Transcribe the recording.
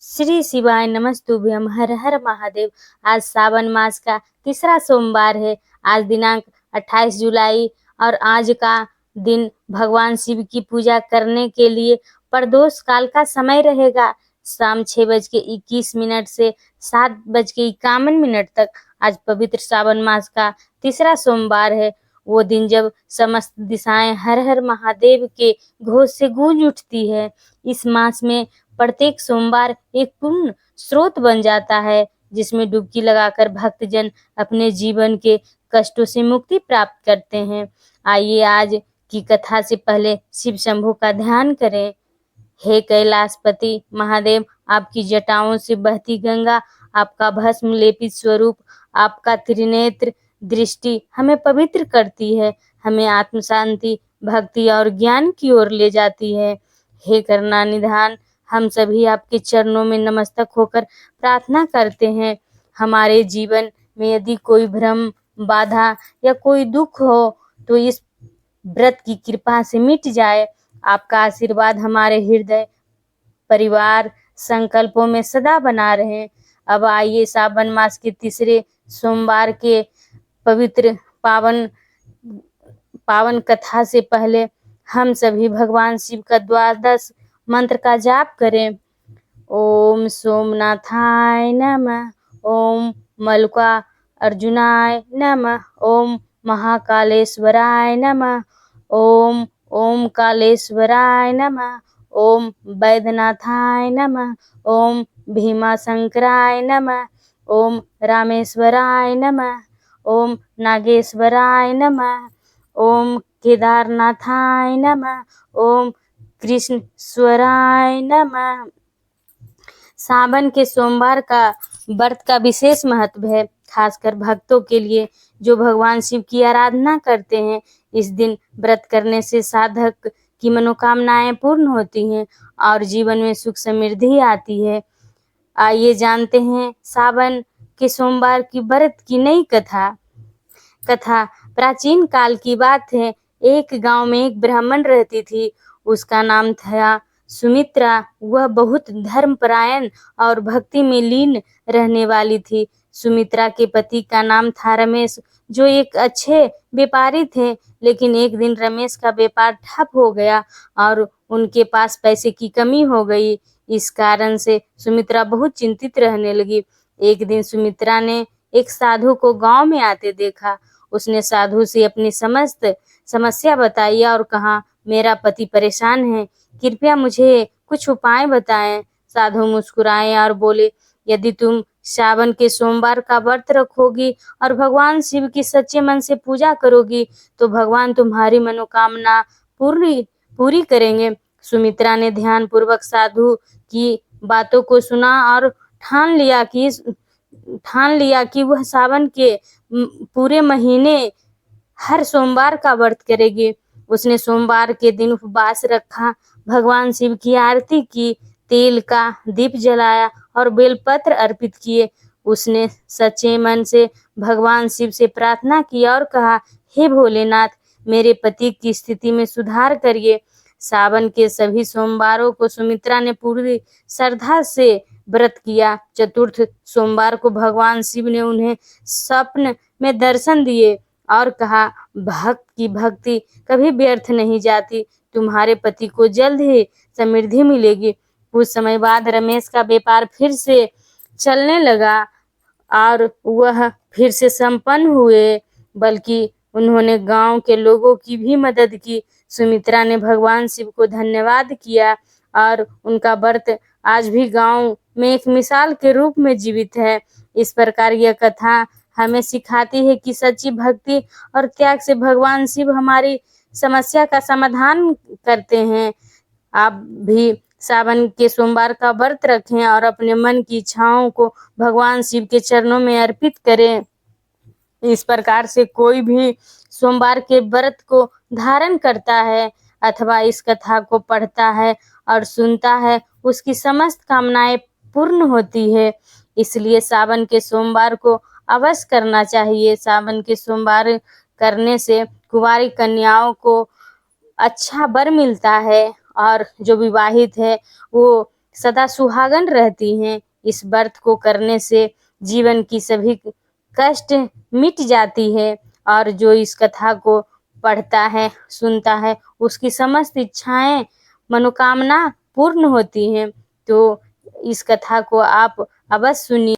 श्री शिवाय नमस्तुभ्यम हर हर महादेव। आज सावन मास का तीसरा सोमवार है। आज दिनांक 28 जुलाई और आज का दिन भगवान शिव की पूजा करने के लिए प्रदोष काल का समय रहेगा। शाम 6:21 से 7:51 तक आज पवित्र सावन मास का तीसरा सोमवार है। वो दिन जब समस्त दिशाएं हर हर महादेव के घोष से गूंज उठती है। इस मास में प्रत्येक सोमवार एक पुण्य स्रोत बन जाता है, जिसमें डुबकी लगाकर भक्तजन अपने जीवन के कष्टों से मुक्ति प्राप्त करते हैं। आइए आज की कथा से पहले शिव शंभू का ध्यान करें। हे कैलाशपति महादेव, आपकी जटाओं से बहती गंगा, आपका भस्म लेपित स्वरूप, आपका त्रिनेत्र दृष्टि हमें पवित्र करती है, हमें आत्म शांति, भक्ति और ज्ञान की ओर ले जाती है। हे करुणा निधान, हम सभी आपके चरणों में नमस्तक होकर प्रार्थना करते हैं। हमारे जीवन में यदि कोई भ्रम, बाधा या कोई दुख हो तो इस व्रत की कृपा से मिट जाए। आपका आशीर्वाद हमारे हृदय, परिवार, संकल्पों में सदा बना रहे। अब आइए सावन मास के तीसरे सोमवार के पवित्र पावन कथा से पहले हम सभी भगवान शिव का द्वादश मंत्र का जाप करें। ओम सोमनाथाय नमः, ओम मल्लिका अर्जुनाय नमः, ओम महाकालेश्वराय नमः, ओम ओमकालेश्वराय नमः, ओम वैद्यनाथाय नमः, ओम भीमाशंकराय नमः, ओम रामेश्वराय नमः, ओम नागेश्वराय नमः, ओम केदारनाथाय नमः, ओम कृष्णेश्वराय नमः। सावन के सोमवार का व्रत का विशेष महत्व है, खासकर भक्तों के लिए जो भगवान शिव की आराधना करते हैं। इस दिन व्रत करने से साधक की मनोकामनाएं पूर्ण होती हैं और जीवन में सुख समृद्धि आती है। आइए जानते हैं सावन के सोमवार की व्रत की नई कथा। प्राचीन काल की बात है। एक गांव में एक ब्राह्मण रहती थी। उसका नाम था सुमित्रा। वह बहुत धर्मपरायण और भक्ति में लीन रहने वाली थी। सुमित्रा के पति का नाम था रमेश, जो एक अच्छे व्यापारी थे। लेकिन एक दिन रमेश का व्यापार ठप हो गया और उनके पास पैसे की कमी हो गई। इस कारण से सुमित्रा बहुत चिंतित रहने लगी। एक दिन सुमित्रा ने एक साधु को गांव में आते देखा। उसने साधु से अपनी समस्त समस्या बताई और कहा, मेरा पति परेशान है, कृपया मुझे कुछ उपाय बताएं। साधु मुस्कुराए और बोले, यदि तुम सावन के सोमवार का व्रत रखोगी और भगवान शिव की सच्चे मन से पूजा करोगी तो भगवान तुम्हारी मनोकामना पूरी करेंगे। सुमित्रा ने ध्यानपूर्वक साधु की बातों को सुना और ठान लिया कि वह सावन के पूरे महीने हर सोमवार का व्रत करेगी। उसने सोमवार के दिन उपवास रखा, भगवान शिव की आरती की, तेल का दीप जलाया और बेलपत्र अर्पित किए। उसने सच्चे मन से भगवान शिव से प्रार्थना की और कहा, हे भोलेनाथ, मेरे पति की स्थिति में सुधार करिए। सावन के सभी सोमवारों को सुमित्रा ने पूरी श्रद्धा से व्रत किया। चतुर्थ सोमवार को भगवान शिव ने उन्हें स्वप्न में दर्शन दिए और कहा, भक्त की भक्ति कभी व्यर्थ नहीं जाती, तुम्हारे पति को जल्द ही समृद्धि मिलेगी। कुछ समय बाद रमेश का व्यापार फिर से चलने लगा और वह फिर से संपन्न हुए, बल्कि उन्होंने गांव के लोगों की भी मदद की। सुमित्रा ने भगवान शिव को धन्यवाद किया और उनका व्रत आज भी गांव में एक मिसाल के रूप में जीवित है। इस प्रकार यह कथा हमें सिखाती है कि सच्ची भक्ति और त्याग से भगवान शिव हमारी समस्या का समाधान करते हैं। आप भी सावन के सोमवार का व्रत रखें और अपने मन की इच्छाओं को भगवान शिव के चरणों में अर्पित करें। इस प्रकार से कोई भी सोमवार के व्रत को धारण करता है अथवा इस कथा को पढ़ता है और सुनता है, उसकी समस्त कामनाएं पूर्ण होती है। इसलिए सावन के सोमवार को अवश्य करना चाहिए। सावन के सोमवार करने से कुंवारी कन्याओं को अच्छा वर मिलता है और जो विवाहित है वो सदा सुहागन रहती हैं। इस व्रत को करने से जीवन की सभी कष्ट मिट जाती है और जो इस कथा को पढ़ता है, सुनता है, उसकी समस्त इच्छाएं, मनोकामना पूर्ण होती हैं। तो इस कथा को आप अवश्य सुनिए।